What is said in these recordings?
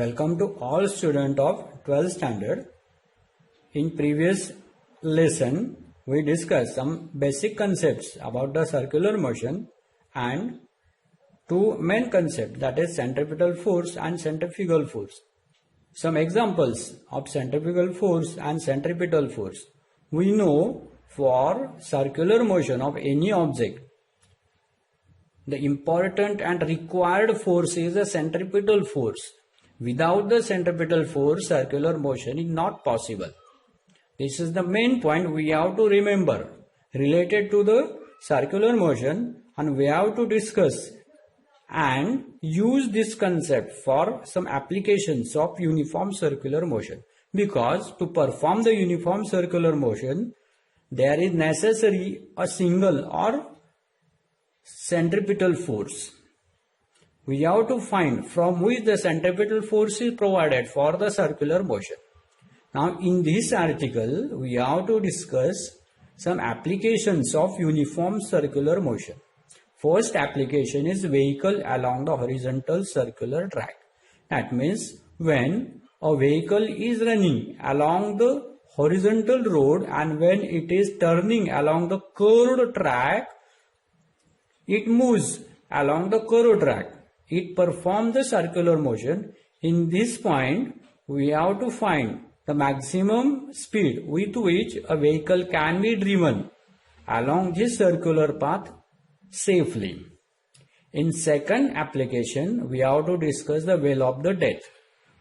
Welcome to all students of 12th standard. In previous lesson, we discussed some basic concepts about the circular motion and two main concepts, that is centripetal force and centrifugal force. Some examples of centrifugal force and centripetal force. We know for circular motion of any object, the important and required force is a centripetal force. Without the centripetal force, circular motion is not possible. This is the main point we have to remember related to the circular motion, and we have to discuss and use this concept for some applications of uniform circular motion. Because to perform the uniform circular motion, there is necessary a single or centripetal force. We have to find from which the centripetal force is provided for the circular motion. Now in this article, we have to discuss some applications of uniform circular motion. First application is vehicle along the horizontal circular track. That means when a vehicle is running along the horizontal road and when it is turning along the curved track, it moves along the curved track. It performs the circular motion. In this point, we have to find the maximum speed with which a vehicle can be driven along this circular path safely. In second application, we have to discuss the wheel of the death.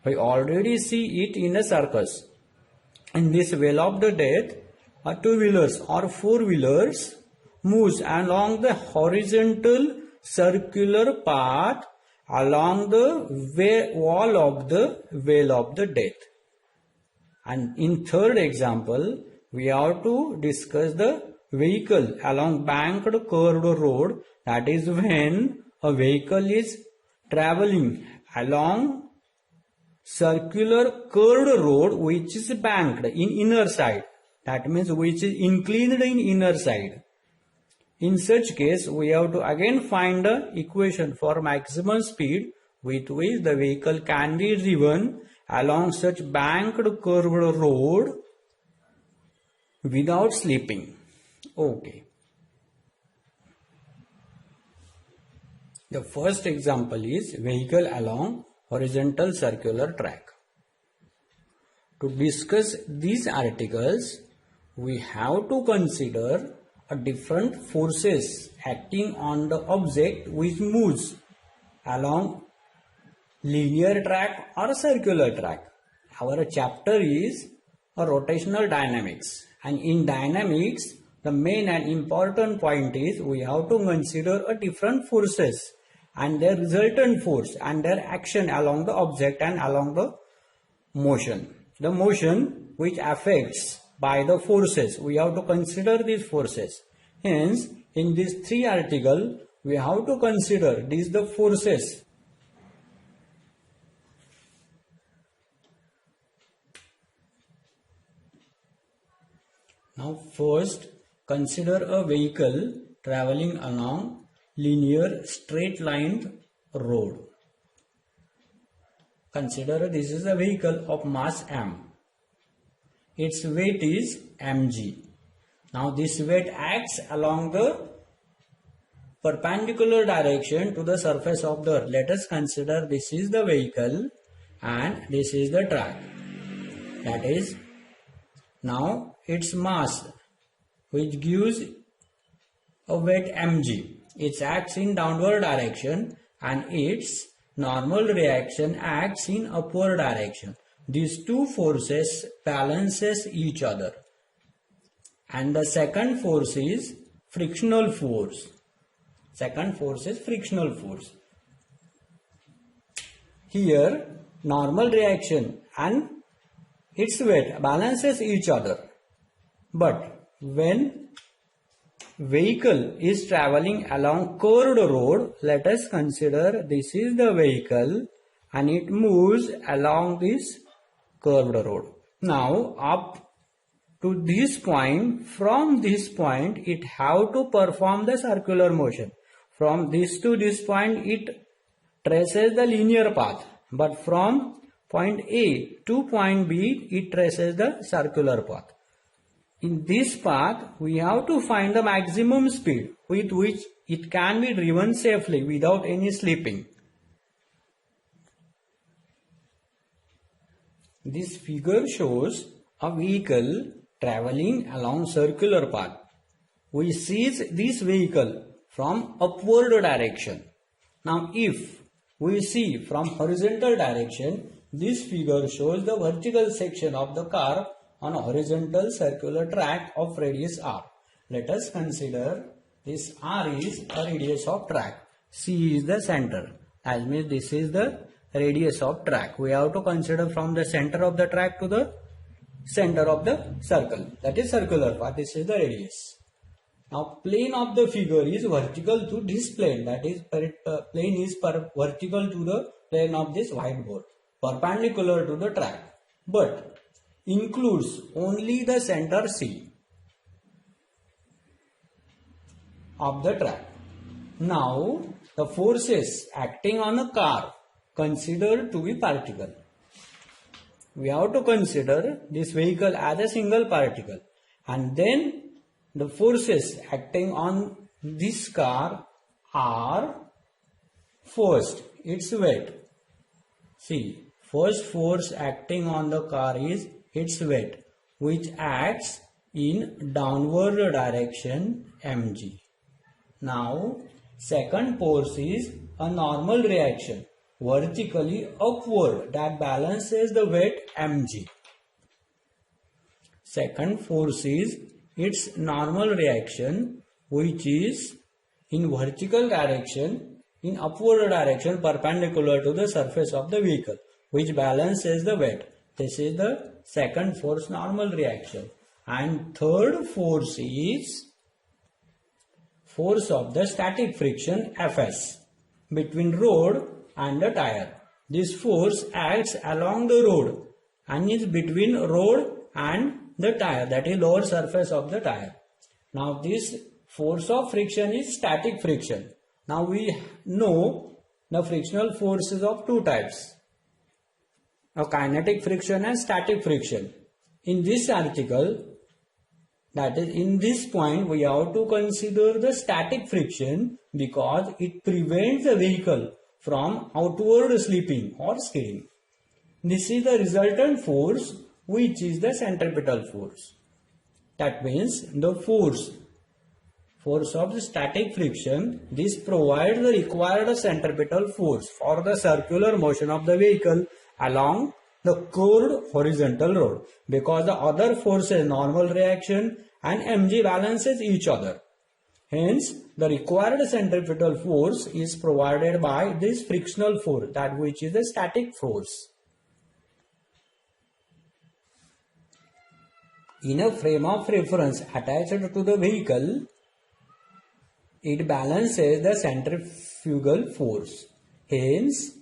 We already see it in a circus. In this wheel of the death, a two-wheelers or four-wheelers moves along the horizontal circular path along the wall of the wheel of the death. And in third example, we have to discuss the vehicle along banked curved road. That is when a vehicle is traveling along circular curved road which is banked in inner side. That means which is inclined in inner side. In such case, we have to again find the equation for maximum speed with which the vehicle can be driven along such banked curved road without slipping. Okay. The first example is vehicle along horizontal circular track. To discuss these articles, we have to consider different forces acting on the object which moves along linear track or circular track. Our chapter is a rotational dynamics, and in dynamics the main and important point is we have to consider different forces and their resultant force and their action along the object and along the motion. The motion which affects by the forces, we have to consider these forces. Hence, in these three articles, we have to consider these the forces. Now first, consider a vehicle traveling along linear straight lined road. Consider this is a vehicle of mass m. Its weight is mg. Now this weight acts along the perpendicular direction to the surface of the earth. Let us consider this is the vehicle and this is the track. That is, now its mass which gives a weight mg. It acts in downward direction and its normal reaction acts in upward direction. These two forces balances each other. And the second force is frictional force. Second force is frictional force. Here, normal reaction and its weight balances each other. But when vehicle is traveling along curved road, let us consider this is the vehicle and it moves along this curved road. Now up to this point, from this point it have to perform the circular motion. From this to this point it traces the linear path, but from point A to point B, it traces the circular path. In this path, we have to find the maximum speed with which it can be driven safely without any slipping. This figure shows a vehicle traveling along circular path. We seize this vehicle from upward direction. Now if we see from horizontal direction, this figure shows the vertical section of the car on a horizontal circular track of radius r. Let us consider this r is a radius of track. C is the center. As means this is the radius of track. We have to consider from the center of the track to the center of the circle. That is circular path. This is the radius. Now plane of the figure is vertical to this plane. That is plane is vertical to the plane of this whiteboard, perpendicular to the track, but includes only the center C of the track. Now the forces acting on a car considered to be particle. We have to consider this vehicle as a single particle, and then the forces acting on this car are first its weight. See, first force acting on the car is its weight, which acts in downward direction mg. Now second force is a normal reaction vertically upward that balances the weight mg. Second force is its normal reaction, which is in vertical direction, in upward direction perpendicular to the surface of the vehicle, which balances the weight. This is the second force, normal reaction. And third force is force of the static friction Fs between road and the tire. This force acts along the road and is between road and the tire, that is lower surface of the tire. Now this force of friction is static friction. Now we know the frictional forces of two types, a kinetic friction and static friction. In this article, that is in this point, we have to consider the static friction because it prevents the vehicle from outward slipping or skidding. This is the resultant force, which is the centripetal force. That means the force of the static friction, this provides the required centripetal force for the circular motion of the vehicle along the curved horizontal road, because the other forces, normal reaction and mg, balances each other. Hence the required centripetal force is provided by this frictional force, that which is the static force. In a frame of reference attached to the vehicle, it balances the centrifugal force. Hence,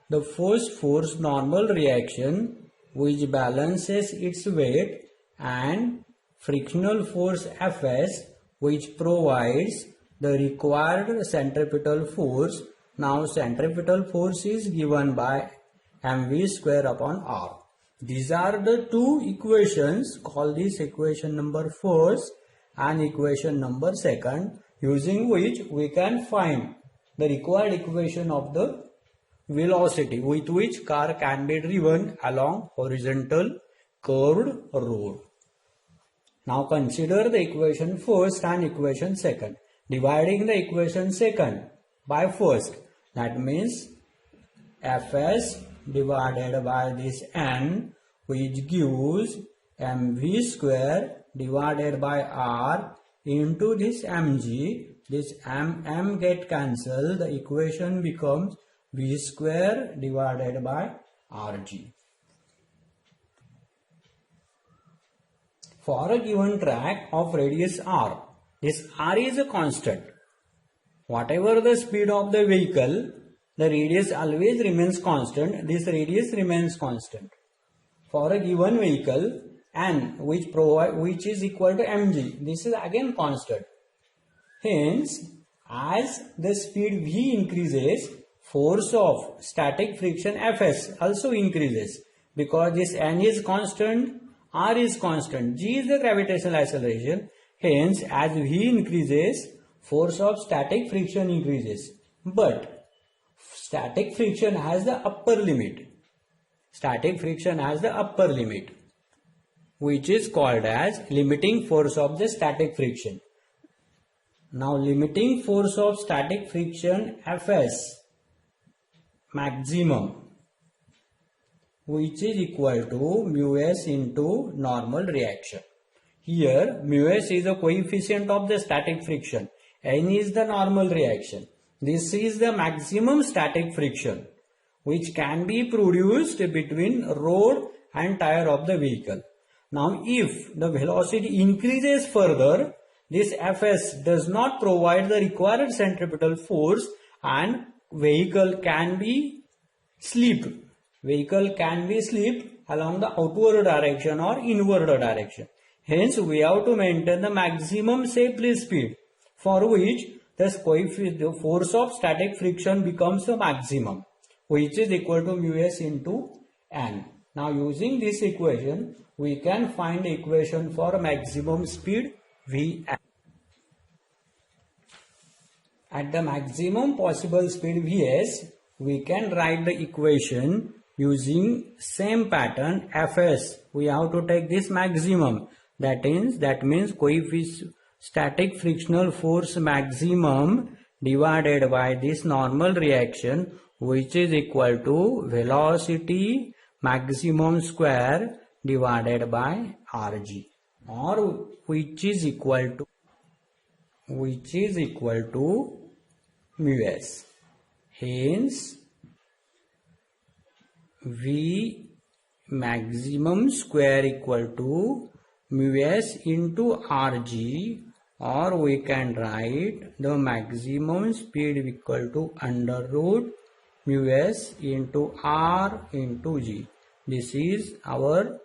the first force, normal reaction, which balances its weight, and frictional force Fs, which provides the required centripetal force. Now centripetal force is given by mv square upon r. These are the two equations. Call this equation number first and equation number second, using which we can find the required equation of the velocity with which car can be driven along horizontal curved road. Now consider the equation first and equation second. Dividing the equation second by first, that means Fs divided by this n, which gives mv square divided by r into this mg. This m get cancelled. The equation becomes v square divided by rg. For a given track of radius r, this r is a constant. Whatever the speed of the vehicle, the radius always remains constant. This radius remains constant. For a given vehicle, n, which is equal to mg, this is again constant. Hence, as the speed v increases, force of static friction Fs also increases because this n is constant, r is constant, g is the gravitational acceleration. Hence, as v increases, force of static friction increases. But static friction has the upper limit. Static friction has the upper limit, which is called as limiting force of the static friction. Now, limiting force of static friction Fs maximum, which is equal to mu s into normal reaction. Here, mu s is the coefficient of the static friction. N is the normal reaction. This is the maximum static friction which can be produced between road and tire of the vehicle. Now, if the velocity increases further, this Fs does not provide the required centripetal force and vehicle can be slip. Vehicle can be slip along the outward direction or inward direction. Hence, we have to maintain the maximum safe speed, for which the force of static friction becomes the maximum, which is equal to mu s into n. Now, using this equation, we can find the equation for maximum speed Vn. At the maximum possible speed Vs, we can write the equation using same pattern Fs. We have to take this maximum. That means coefficient static frictional force maximum divided by this normal reaction, which is equal to velocity maximum square divided by Rg, or which is equal to mu s. Hence, V maximum square equal to mu s into Rg, or we can write the maximum speed equal to under root mu s into R into G. This is our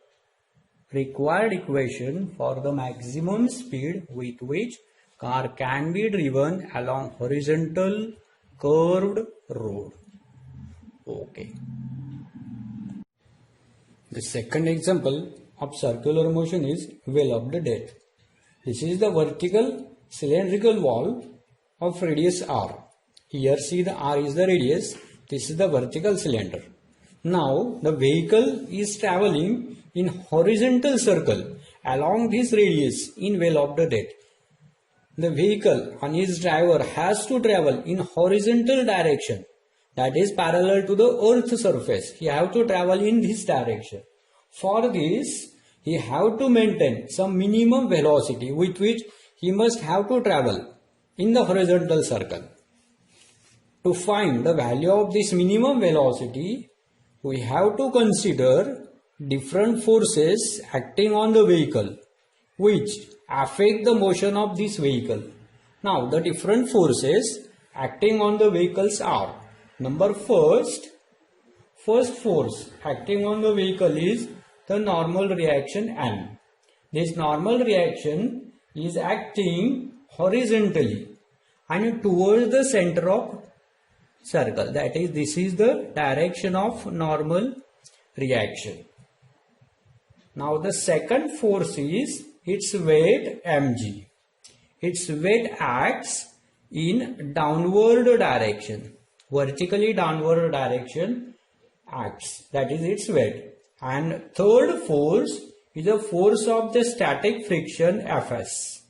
required equation for the maximum speed with which car can be driven along horizontal curved road. Okay. The second example of circular motion is well of the death. This is the vertical cylindrical valve of radius r. Here see the r is the radius. This is the vertical cylinder. Now the vehicle is traveling in horizontal circle along this radius in well of the death. The vehicle and its driver has to travel in horizontal direction, that is parallel to the earth surface. He have to travel in this direction. For this, he have to maintain some minimum velocity with which he must have to travel in the horizontal circle. To find the value of this minimum velocity, we have to consider different forces acting on the vehicle which affect the motion of this vehicle. Now, the different forces acting on the vehicles are: number first force acting on the vehicle is the normal reaction N. This normal reaction is acting horizontally and towards the center of circle. That is, this is the direction of normal reaction. Now, the second force is its weight mg. Its weight acts in downward direction, vertically downward direction acts, that is its weight. And third force is the force of the static friction Fs.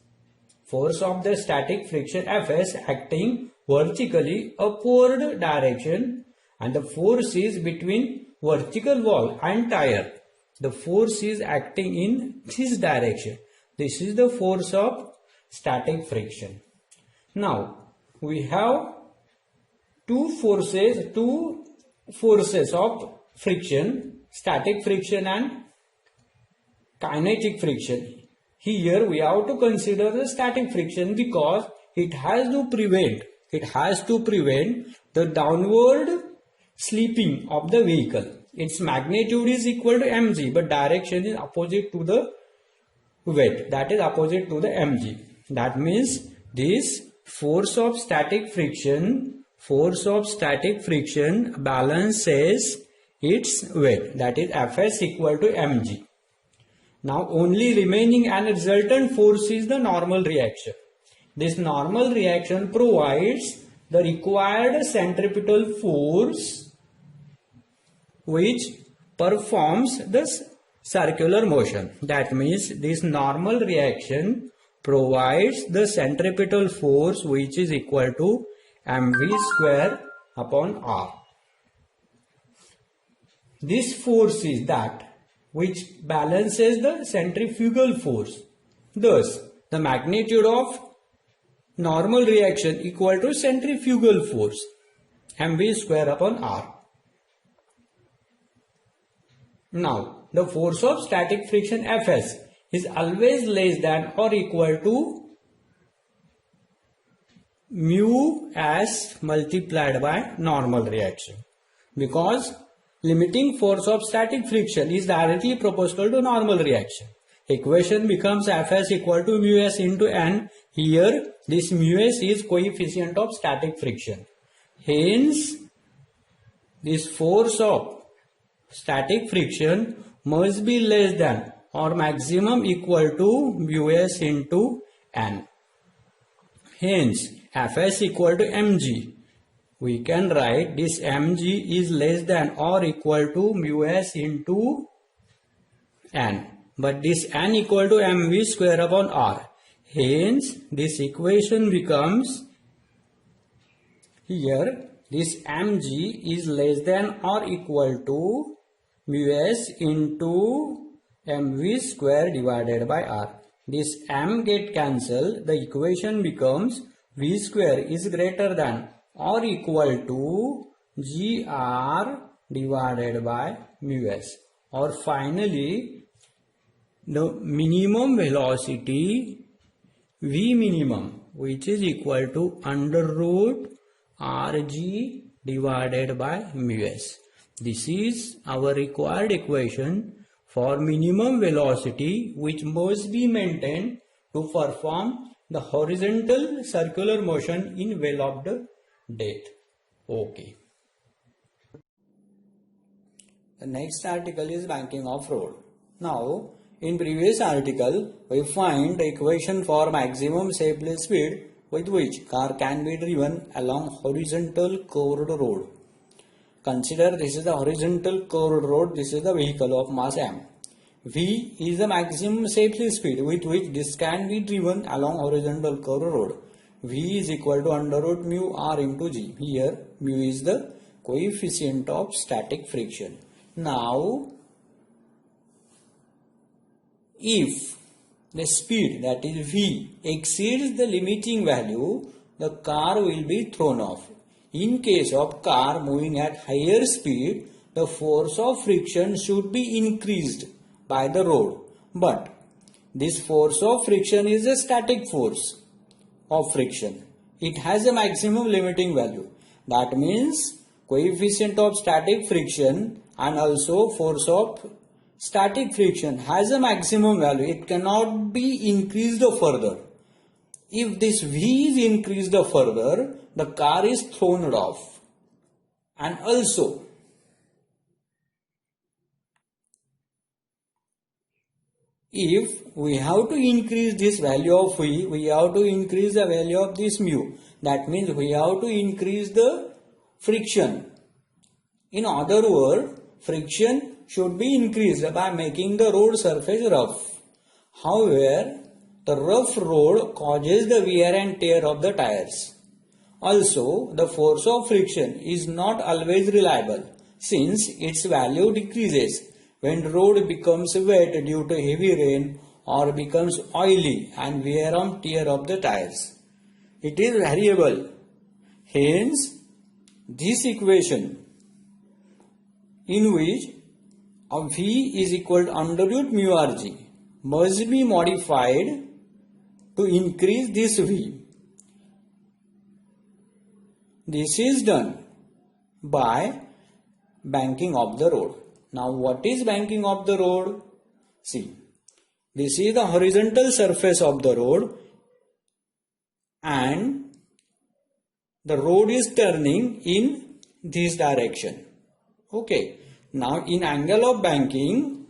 Force of the static friction Fs acting vertically upward direction, and the force is between vertical wall and tire. The force is acting in this direction. This is the force of static friction. Now, we have two forces of friction, static friction and kinetic friction. Here we have to consider the static friction because it has to prevent the downward slipping of the vehicle. Its magnitude is equal to mg, but direction is opposite to the weight, that is opposite to the mg. That means this force of static friction force of static friction balances its weight, that is Fs equal to mg. Now only remaining and resultant force is the normal reaction. This normal reaction provides the required centripetal force which performs the circular motion. That means this normal reaction provides the centripetal force which is equal to mv square upon r. This force is that which balances the centrifugal force. Thus, the magnitude of normal reaction equal to centrifugal force mv square upon r. Now, the force of static friction Fs is always less than or equal to mu s multiplied by normal reaction, because limiting force of static friction is directly proportional to normal reaction. Equation becomes Fs equal to mu s into n. Here this mu s is coefficient of static friction. Hence this force of static friction must be less than or maximum equal to mu s into n. Hence Fs equal to mg. We can write this mg is less than or equal to mu s into n. But this n equal to mv square upon r. Hence this equation becomes, here this mg is less than or equal to mu s into mv square divided by r. This m get cancelled. The equation becomes v square is greater than or equal to gr divided by mu s. Or finally, the minimum velocity v minimum, which is equal to under root rg divided by mu s. This is our required equation for minimum velocity which must be maintained to perform the horizontal circular motion in well-oiled depth. Okay. The next article is banking of road. Now, in previous article, we find the equation for maximum safe speed with which car can be driven along horizontal curved road. Consider this is the horizontal curved road, this is the vehicle of mass m. V is the maximum safety speed with which this can be driven along horizontal curved road. V is equal to under root mu r into g. Here mu is the coefficient of static friction. Now, if the speed, that is V, exceeds the limiting value, the car will be thrown off. In case of car moving at higher speed, the force of friction should be increased by the road. But this force of friction is a static force of friction. It has a maximum limiting value. That means coefficient of static friction and also force of static friction has a maximum value. It cannot be increased further. If this V is increased further, the car is thrown off. And also, if we have to increase this value of V, we have to increase the value of this mu. That means we have to increase the friction. In other words, friction should be increased by making the road surface rough. However, the rough road causes the wear and tear of the tires. Also, the force of friction is not always reliable since its value decreases when road becomes wet due to heavy rain or becomes oily and wear and tear of the tires. It is variable. Hence, this equation in which V is equal to under root mu rg must be modified to increase this V. This is done by banking of the road. Now, what is banking of the road? See, this is the horizontal surface of the road and the road is turning in this direction. Okay. Now in angle of banking,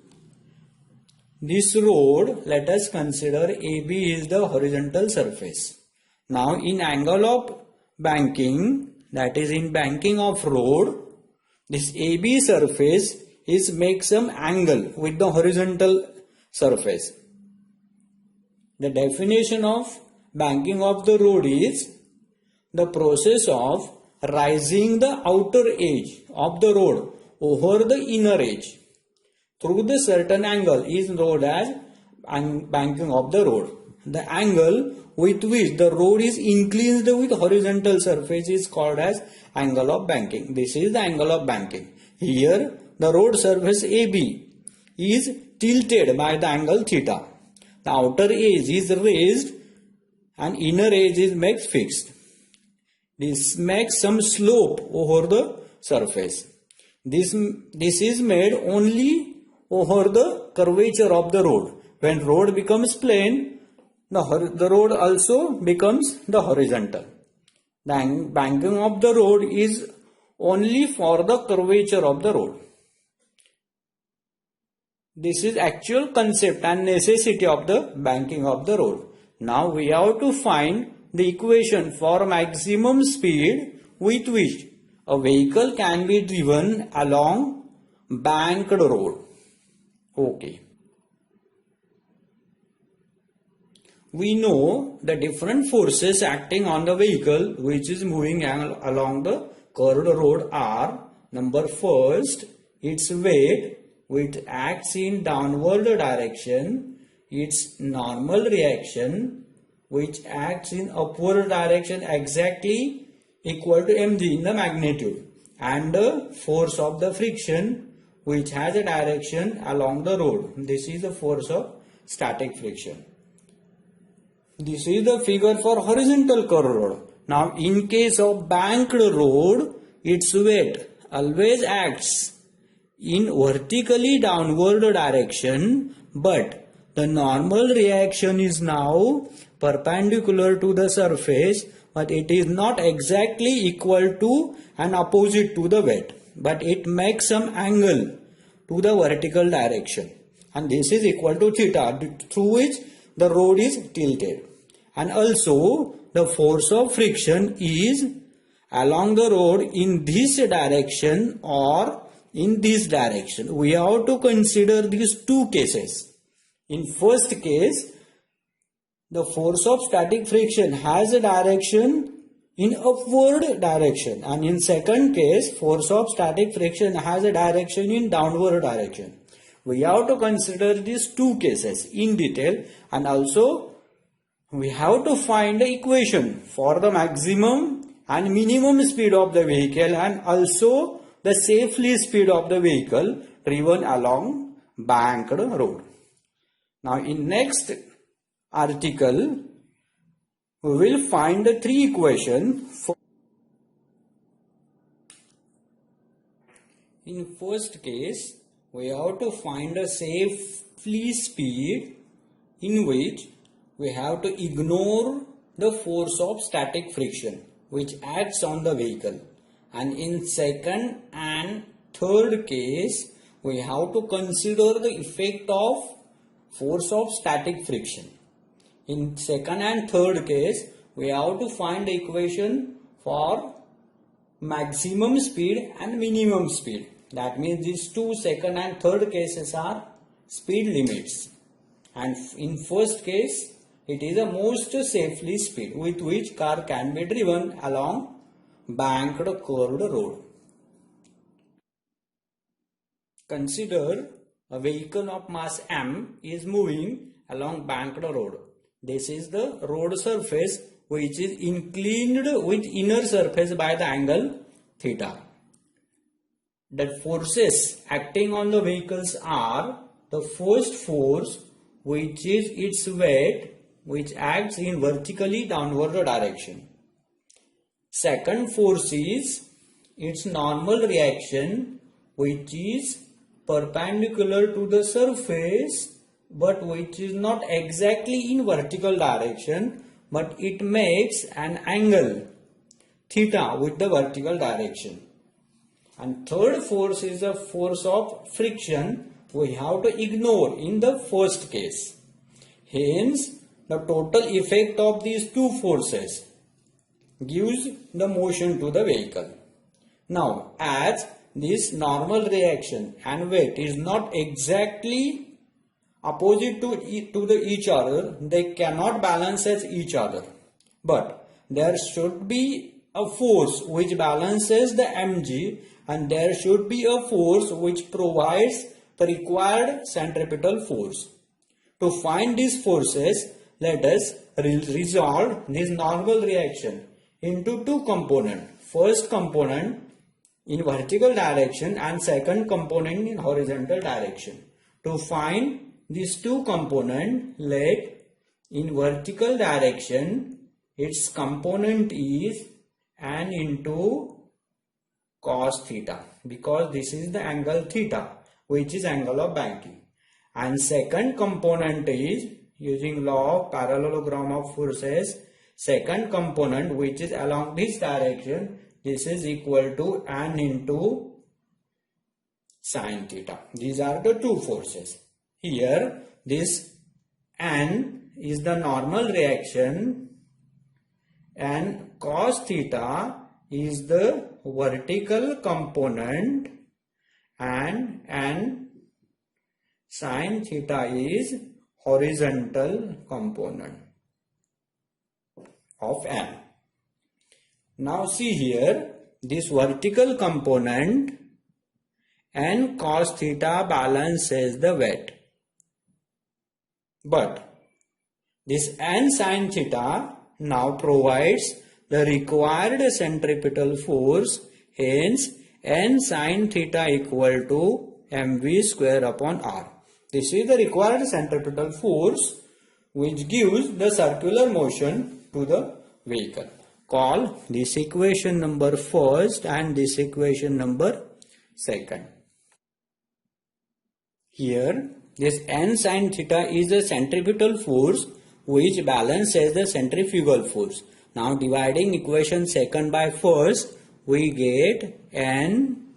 this road, let us consider AB is the horizontal surface. Now in angle of banking, that is in banking of road, this AB surface is make some angle with the horizontal surface. The definition of banking of the road is the process of raising the outer edge of the road over the inner edge through the certain angle is known as banking of the road. The angle with which the road is inclined with horizontal surface is called as angle of banking. This is the angle of banking. Here the road surface AB is tilted by the angle theta. The outer edge is raised and inner edge is made fixed. This makes some slope over the surface. This is made only over the curvature of the road. When road becomes plane, the road also becomes the horizontal. The banking of the road is only for the curvature of the road. This is actual concept and necessity of the banking of the road. Now we have to find the equation for maximum speed with which a vehicle can be driven along banked road. Okay. We know the different forces acting on the vehicle which is moving along the curved road are: number first, its weight which acts in downward direction, its normal reaction which acts in upward direction exactly equal to mg in the magnitude, and the force of the friction which has a direction along the road. This is the force of static friction. This is the figure for horizontal curved road. Now in case of banked road, its weight always acts in vertically downward direction, but the normal reaction is now perpendicular to the surface, but it is not exactly equal to and opposite to the weight, but it makes some angle to the vertical direction, and this is equal to theta, through which the road is tilted. And also the force of friction is along the road in this direction or in this direction. We have to consider these two cases. In first case, the force of static friction has a direction in upward direction, and in second case, force of static friction has a direction in downward direction. We have to consider these two cases in detail, and also we have to find the equation for the maximum and minimum speed of the vehicle, and also the safely speed of the vehicle driven along banked road. Now in next article, we will find the three equations. In first case, we have to find a safely speed in which we have to ignore the force of static friction which acts on the vehicle. And in second and third case, we have to consider the effect of force of static friction. In second and third case, we have to find the equation for maximum speed and minimum speed. That means these two second and third cases are speed limits. And in first case, it is the most safely speed with which car can be driven along banked curved road. Consider a vehicle of mass m is moving along banked road. This is the road surface which is inclined with inner surface by the angle theta. The forces acting on the vehicles are: the first force which is its weight which acts in vertically downward direction. Second force is its normal reaction which is perpendicular to the surface but which is not exactly in vertical direction, but it makes an angle theta with the vertical direction. And third force is the force of friction we have to ignore in the first case. Hence, the total effect of these two forces gives the motion to the vehicle. Now, as this normal reaction and weight is not exactly opposite to each other, they cannot balance as each other. But there should be a force which balances the mg, and there should be a force which provides the required centripetal force. To find these forces, let us resolve this normal reaction into two components. First component in vertical direction and second component in horizontal direction. To find these two components, let in vertical direction its component is n into cos theta, because this is the angle theta, which is angle of banking. And second component is, using law of parallelogram of forces, second component which is along this direction, this is equal to n into sin theta. These are the two forces. Here this n is the normal reaction and cos theta is the vertical component and sin theta is horizontal component of n. Now see here, this vertical component n cos theta balances the weight, but this n sin theta now provides the required centripetal force. Hence n sin theta equal to mv square upon r. This is the required centripetal force which gives the circular motion to the vehicle. Call this equation number first and this equation number second. Here this n sin theta is the centripetal force which balances the centrifugal force. Now dividing equation second by first, we get n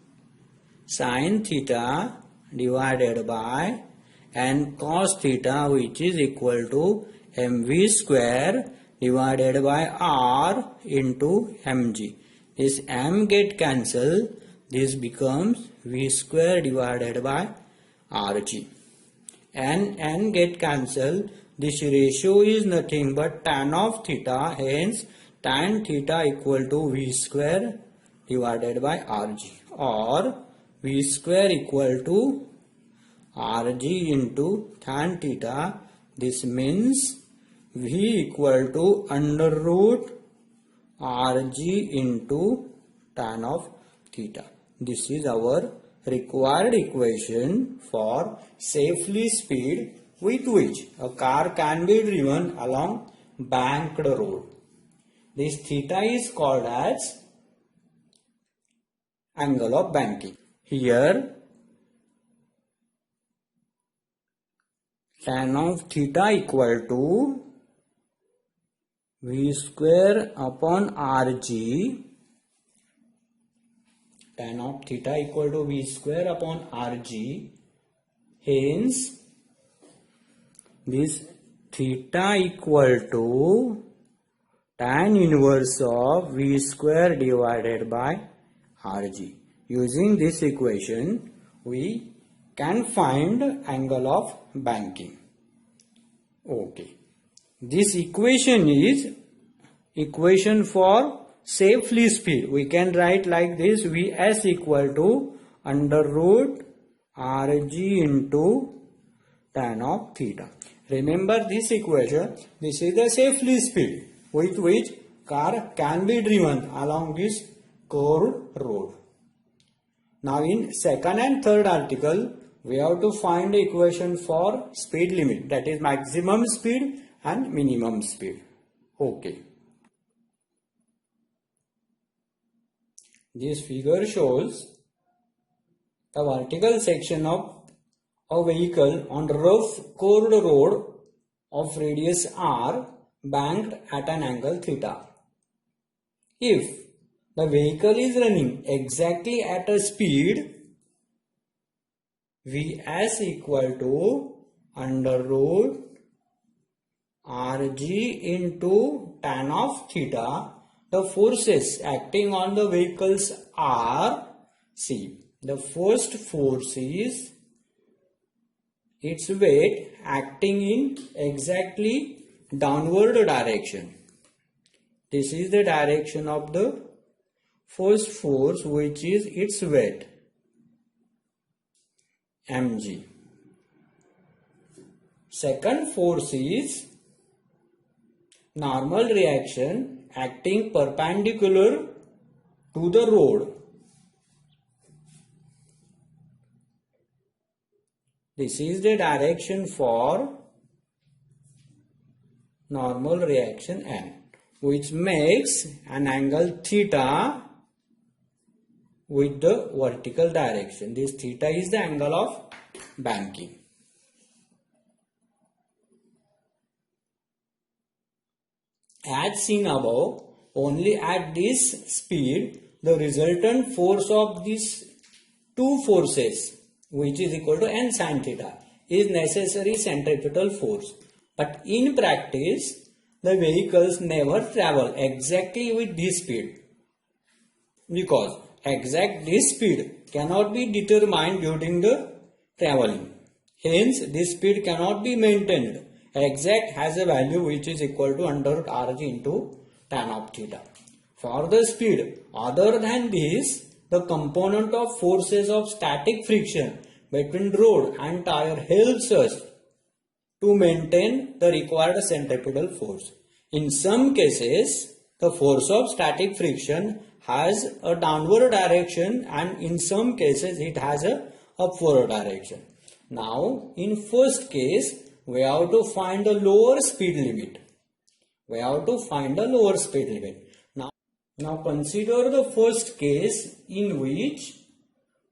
sin theta divided by n cos theta, which is equal to mv square divided by r into mg. This m get cancelled. This becomes v square divided by rg. N get cancelled. This ratio is nothing but tan of theta. Hence tan theta equal to v square divided by rg, or v square equal to rg into tan theta. This means v equal to under root rg into tan of theta. This is our required equation for safely speed with which a car can be driven along banked road. This theta is called as angle of banking. Here tan of theta equal to v square upon rg. Tan of theta equal to v square upon rg. Hence this theta equal to tan inverse of v square divided by rg. Using this equation, we can find angle of banking. Okay. This equation is equation for safely speed. We can write like this: Vs equal to under root rg into tan of theta. Remember this equation. This is the safely speed with which car can be driven along this curved road. Now in second and third article, we have to find the equation for speed limit, that is maximum speed and minimum speed. Okay. This figure shows the vertical section of a vehicle on rough curved road of radius r banked at an angle theta. If the vehicle is running exactly at a speed Vs equal to under root Rg into tan of theta, the forces acting on the vehicles are, see, the first force is its weight acting in exactly downward direction. This is the direction of the first force, which is its weight, mg. Second force is normal reaction acting perpendicular to the road. This is the direction for normal reaction N, which makes an angle theta with the vertical direction. This theta is the angle of banking. As seen above, only at this speed the resultant force of these two forces, which is equal to n sin theta, is necessary centripetal force. But in practice, the vehicles never travel exactly with this speed, because exact this speed cannot be determined during the traveling. Hence, this speed cannot be maintained. Exact has a value which is equal to under root Rg into tan of theta. For the speed other than this, the component of forces of static friction between rod and tire helps us to maintain the required centripetal force. In some cases, the force of static friction has a downward direction, and in some cases it has a upward direction. Now, in first case, we have to find a lower speed limit. Now consider the first case in which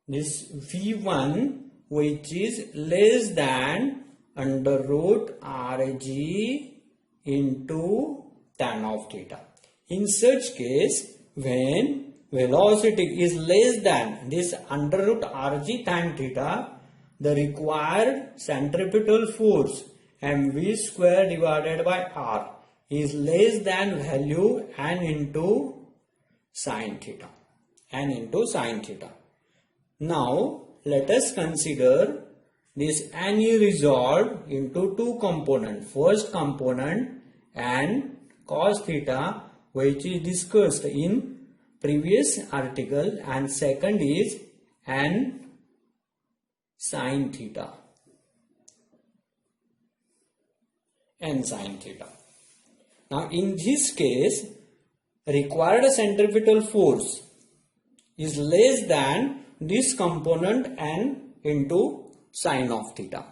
this V1, which is less than under root Rg into tan of theta. In such case, when velocity is less than this under root Rg tan theta, the required centripetal force mv square divided by r is less than value n into sin theta. Now let us consider this n is resolved into two components. First component n cos theta, which is discussed in previous article, and second is n sin theta. Now in this case, required centripetal force is less than this component n into sin of theta.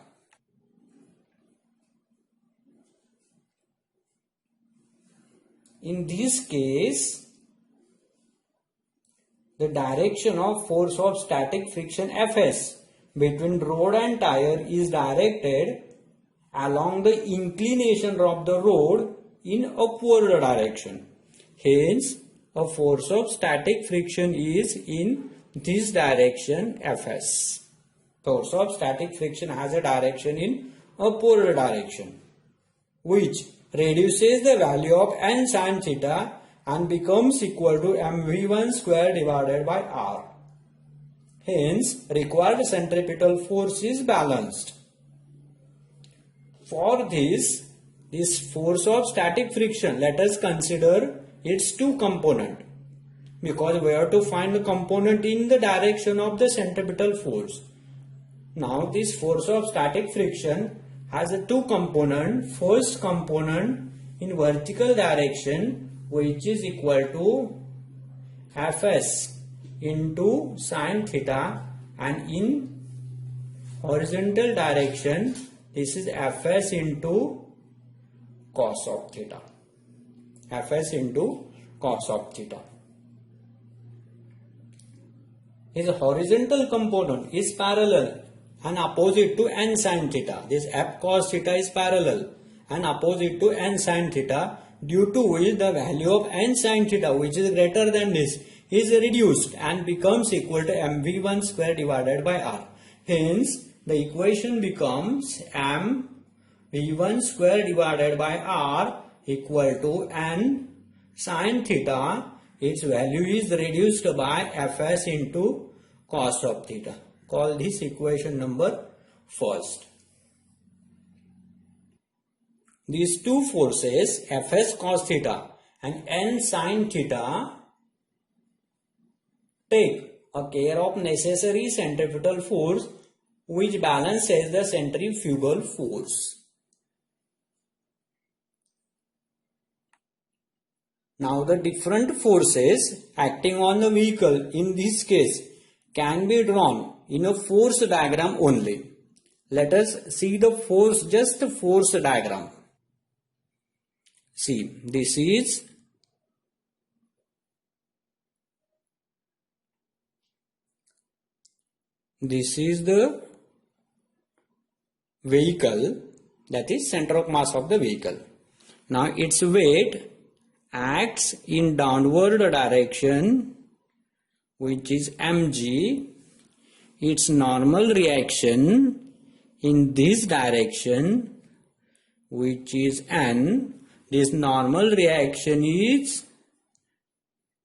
In this case, the direction of force of static friction Fs between rod and tire is directed along the inclination of the rod in upward direction. Hence, a force of static friction is in this direction Fs. Force of static friction has a direction in upward direction, which reduces the value of n sin theta and becomes equal to mv1 square divided by r. Hence, required centripetal force is balanced. For this force of static friction, let us consider its two component, because we have to find the component in the direction of the centripetal force. Now, this force of static friction has a two component. First component in vertical direction, which is equal to Fs into sin theta, and in horizontal direction, this is Fs into cos of theta. His horizontal component is parallel and opposite to n sin theta. This f cos theta is parallel and opposite to n sin theta, due to which the value of n sin theta, which is greater than this, is reduced and becomes equal to mv1 square divided by r. Hence, the equation becomes mv1 square divided by r equal to n sin theta. Its value is reduced by fs into cos of theta. Call this equation number first. These two forces, fs cos theta and n sin theta, take a care of necessary centripetal force which balances the centrifugal force. Now the different forces acting on the vehicle in this case can be drawn in a force diagram only. Let us see the force diagram. See, this is the vehicle, that is center of mass of the vehicle. Now its weight acts in downward direction, which is mg. Its normal reaction in this direction, which is n. This normal reaction is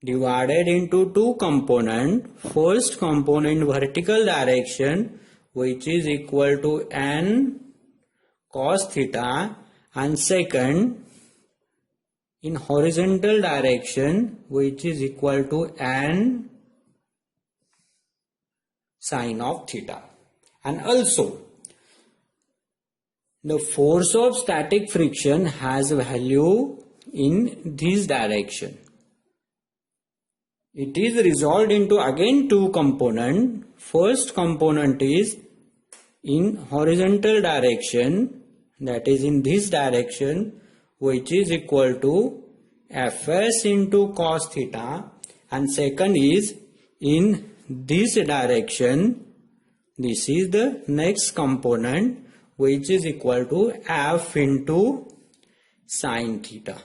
divided into two components. First component vertical direction, which is equal to n cos theta, and second in horizontal direction, which is equal to n sin of theta. And also the force of static friction has value in this direction. It is resolved into again two components. First component is in horizontal direction, that is in this direction, which is equal to fs into cos theta, and second is in this direction. This is the next component, which is equal to f into sin theta.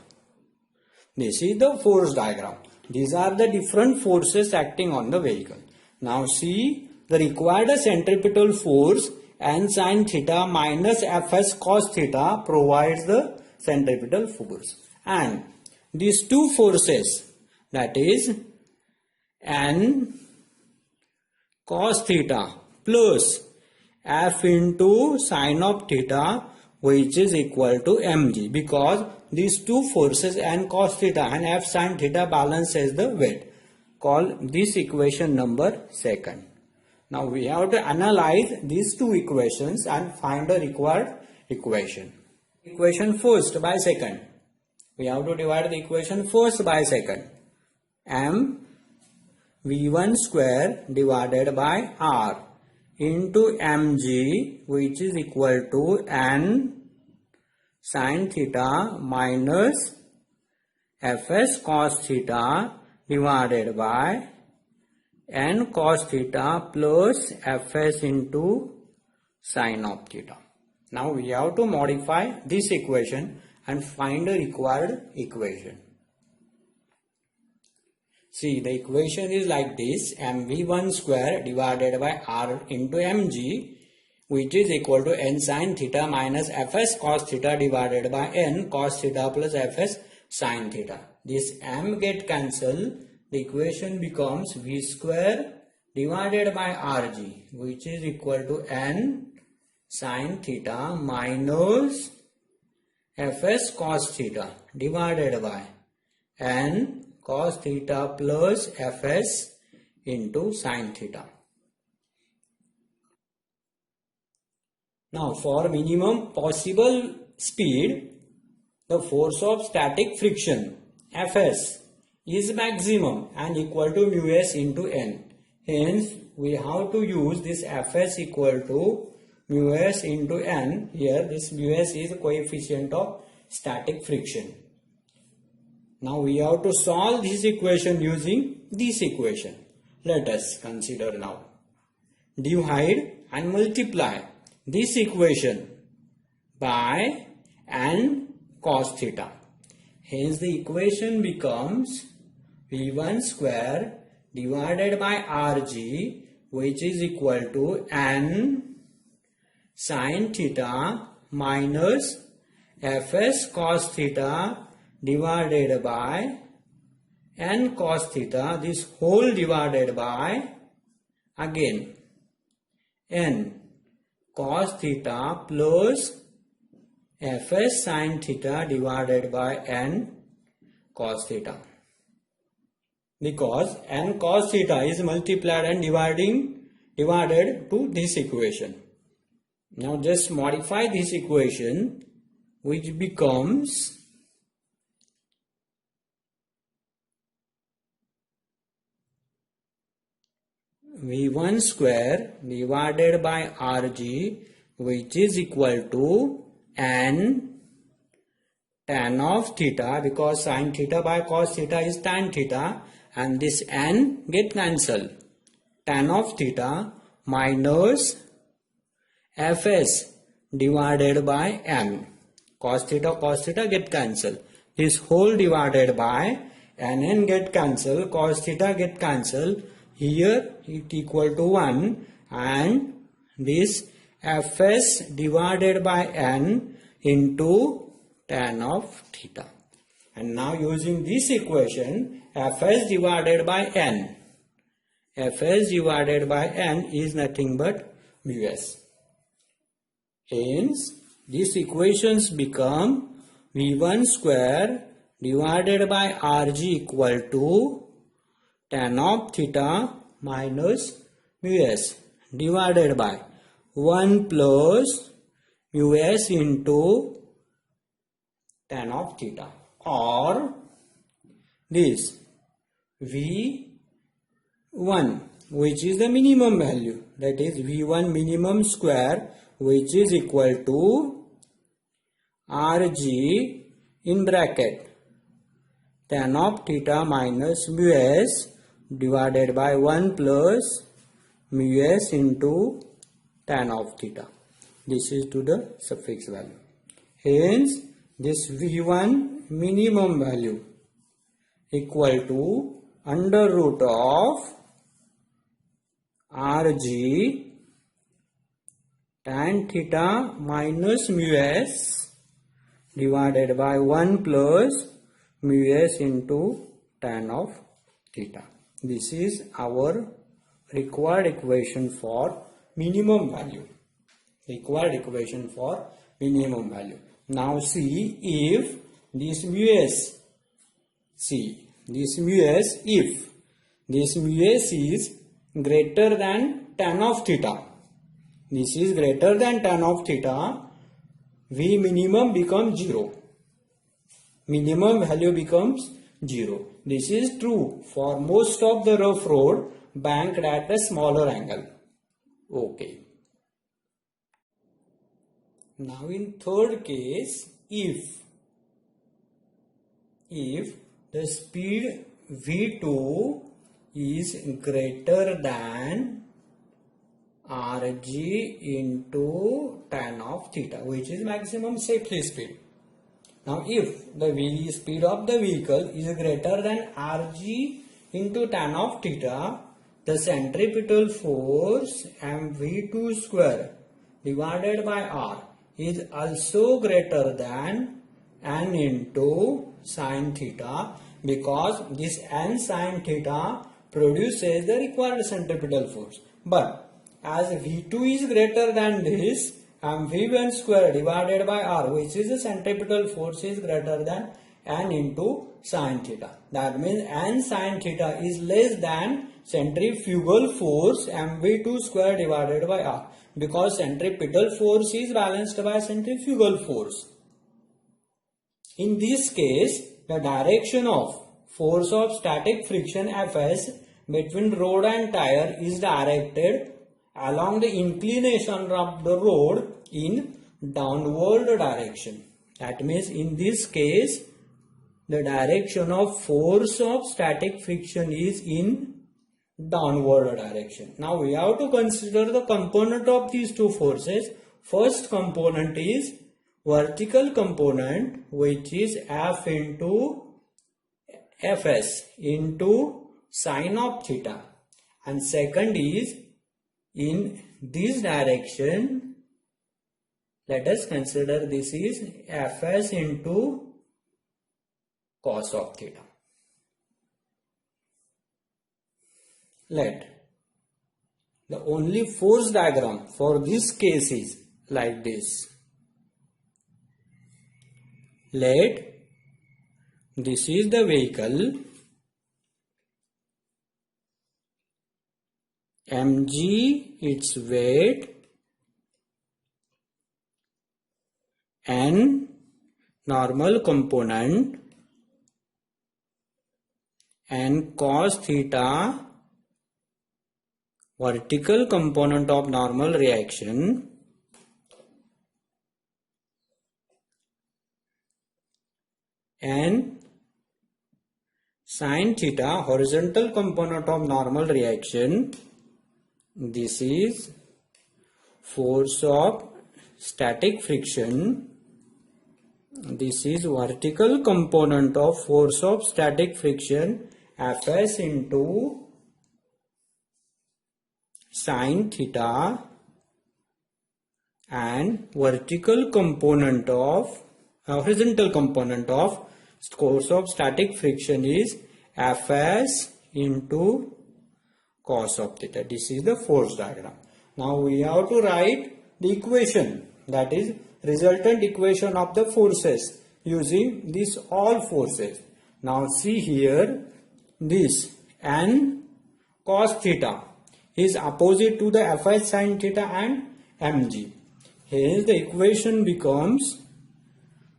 This is the force diagram. These are the different forces acting on the vehicle. Now see, the required centripetal force n sin theta minus fs cos theta provides the centripetal force. And these two forces, that is n cos theta plus f into sin of theta, which is equal to mg, because these two forces n cos theta and f sin theta balances the weight. Call this equation number second. Now we have to analyze these two equations and find the required equation. Equation first by second. We have to divide the equation first by second. M v1 square divided by r into mg, which is equal to n sin theta minus fs cos theta divided by n cos theta plus fs into sin of theta. Now we have to modify this equation and find the required equation. See, the equation is like this: mv1 square divided by r into mg, which is equal to n sin theta minus fs cos theta divided by n cos theta plus fs sin theta. This m get cancelled. The equation becomes v square divided by rg, which is equal to n sin theta minus fs cos theta divided by n cos theta plus fs into sin theta. Now for minimum possible speed, the force of static friction Fs is maximum and equal to mu s into n. Hence we have to use this Fs equal to mu s into n. Here this mu s is the coefficient of static friction. Now we have to solve this equation using this equation. Let us consider now. Divide and multiply this equation by n cos theta. Hence the equation becomes v1 square divided by Rg, which is equal to n sin theta minus Fs cos theta divided by n cos theta, this whole divided by again n cos theta plus Fs sin theta divided by n cos theta, because n cos theta is multiplied and divided to this equation. Now just modify this equation, which becomes V1 square divided by Rg, which is equal to n tan of theta, because sin theta by cos theta is tan theta, and this n get cancelled. Tan of theta minus Fs divided by n. Cos theta get cancelled. This whole divided by n get cancelled, cos theta get cancelled. Here it equal to 1, and this Fs divided by n into tan of theta. And now using this equation, Fs divided by n. Fs divided by n is nothing but Ms. Hence, these equations become V1 square divided by Rg equal to tan of theta minus Ms divided by 1 plus Ms into tan of theta, or this V1, which is the minimum value, that is V1 minimum square, which is equal to Rg in bracket tan of theta minus Ms divided by 1 plus Ms into tan of theta. This is to the suffix value. Hence, this V1 minimum value equal to under root of Rg tan theta minus Ms divided by 1 plus Ms into tan of theta. This is our required equation for minimum value. Required equation for minimum value. Now see if this Ms, if this Ms is greater than tan of theta, this is greater than tan of theta, V minimum becomes 0. Minimum value becomes 0. This is true for most of the rough road banked at a smaller angle. Okay. Now in third case, if the speed V2 is greater than Rg into tan of theta, which is maximum safety speed. Now if the speed of the vehicle is greater than Rg into tan of theta, the centripetal force mv2 square divided by r is also greater than n into sin theta, because this n sin theta produces the required centripetal force. But as V2 is greater than this, mv1 square divided by r, which is the centripetal force, is greater than n into sin theta. That means n sin theta is less than centrifugal force mv2 square divided by r, because centripetal force is balanced by centrifugal force. In this case, the direction of force of static friction Fs between road and tire is directed along the inclination of the road in downward direction. That means in this case, the direction of force of static friction is in downward direction. Now we have to consider the component of these two forces. First component is vertical component, which is F into Fs into sine of theta, and second is in this direction. Let us consider this is Fs into cos of theta. Let the only force diagram for this case is like this. Let this is the vehicle, mg its weight, n normal component, n cos theta vertical component of normal reaction, and sin theta horizontal component of normal reaction. This is force of static friction. This is vertical component of force of static friction, Fs into sin theta, and vertical component of horizontal component of force of static friction is Fs into cos of theta. This is the force diagram. Now we have to write the equation, that is resultant equation of the forces using these all forces. Now see here, this n cos theta is opposite to the Fs sin theta and mg. Hence the equation becomes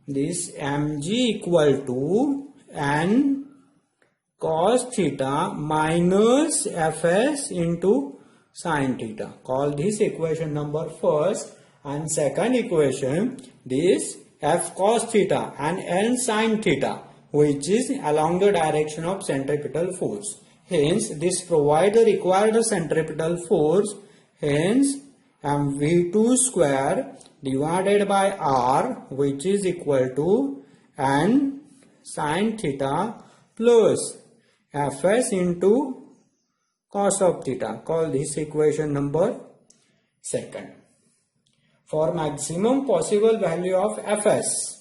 this mg equal to n cos theta minus Fs into sin theta. Call this equation number first, and second equation this f cos theta and n sin theta, which is along the direction of centripetal force. Hence this provides the required centripetal force. Hence mv2 square divided by r, which is equal to n sin theta plus Fs into cos of theta. Call this equation number second. For maximum possible value of Fs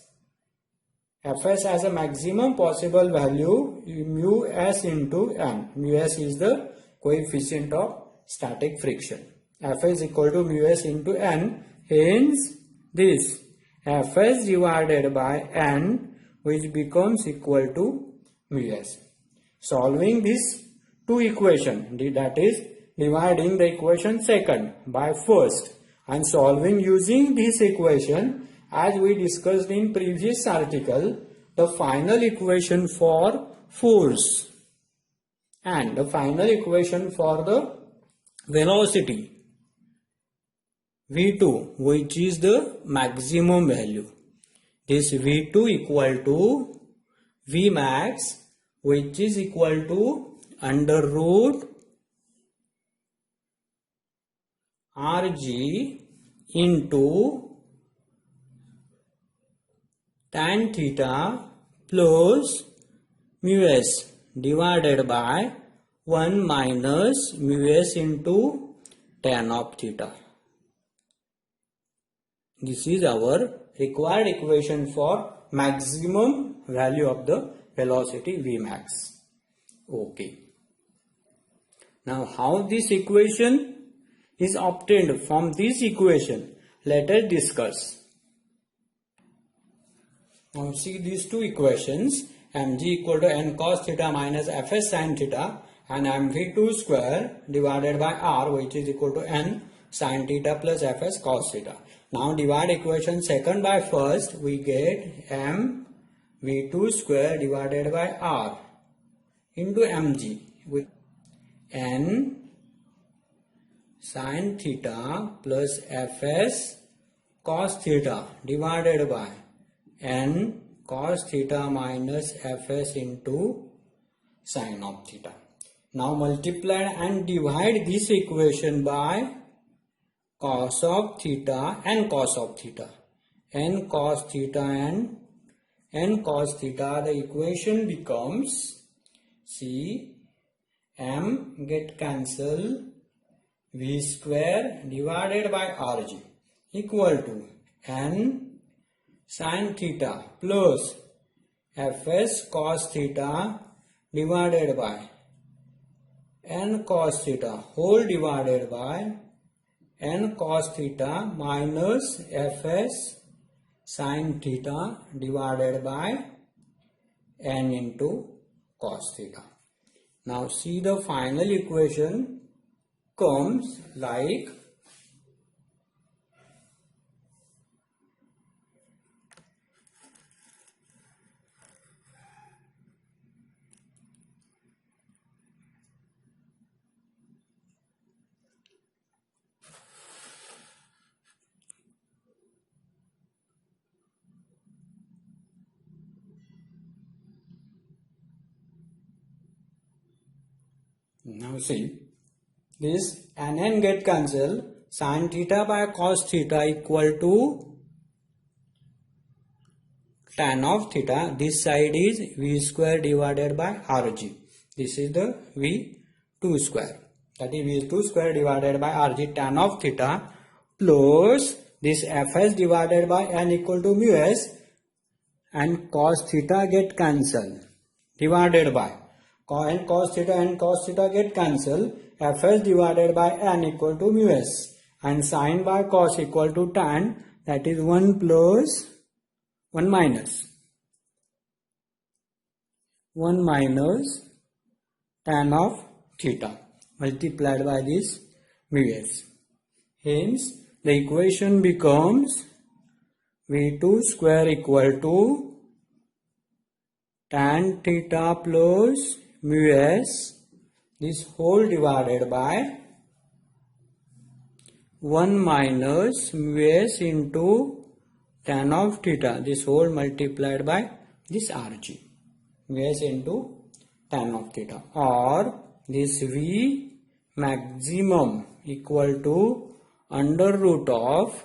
has a maximum possible value mu s into n. Mu s is the coefficient of static friction. F is equal to mu s into n. Hence this Fs divided by n, which becomes equal to mu s. Solving this two equation, that is dividing the equation second by first and solving using this equation, as we discussed in previous article, the final equation for force and the final equation for the velocity v2, which is the maximum value. This v2 equal to vmax, which is equal to under root Rg into tan theta plus mu s divided by 1 minus mu s into tan of theta. This is our required equation for maximum value of the velocity Vmax. Okay. Now how this equation is obtained from this equation? Let us discuss. Now see these two equations, mg equal to n cos theta minus fs sin theta and mv2 square divided by r, which is equal to n sin theta plus fs cos theta. Now divide equation second by first, we get mv2 square divided by r into mg with n sin theta plus fs cos theta divided by n cos theta minus fs into sin of theta. Now multiply and divide this equation by cos of theta and cos of theta. N cos theta and n cos theta, the equation becomes, see, M get cancel, V square divided by RG equal to N sin theta plus Fs cos theta divided by N cos theta whole divided by N cos theta minus Fs sin theta divided by N into cos theta. Now see, the final equation comes like now see, this N get cancel, sin theta by cos theta equal to tan of theta. This side is V square divided by RG. This is the V2 square. That is V2 square divided by RG tan of theta plus this Fs divided by N equal to mu s, and cos theta get cancelled divided by and cos theta get cancelled, Fs divided by N equal to mu s, and sin by cos equal to tan, that is 1 plus 1 minus tan of theta multiplied by this mu s. Hence the equation becomes V2 square equal to tan theta plus mu s, this whole divided by 1 minus mu s into tan of theta, this whole multiplied by this RG, mu s into tan of theta, or this V maximum equal to under root of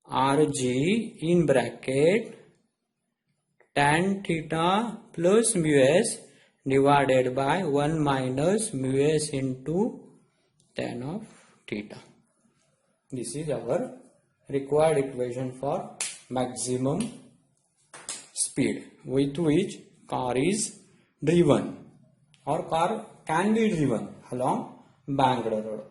RG in bracket tan theta plus mu s divided by 1 minus mu s into tan of theta. This is our required equation for maximum speed with which car is driven or car can be driven along Bangalore Road.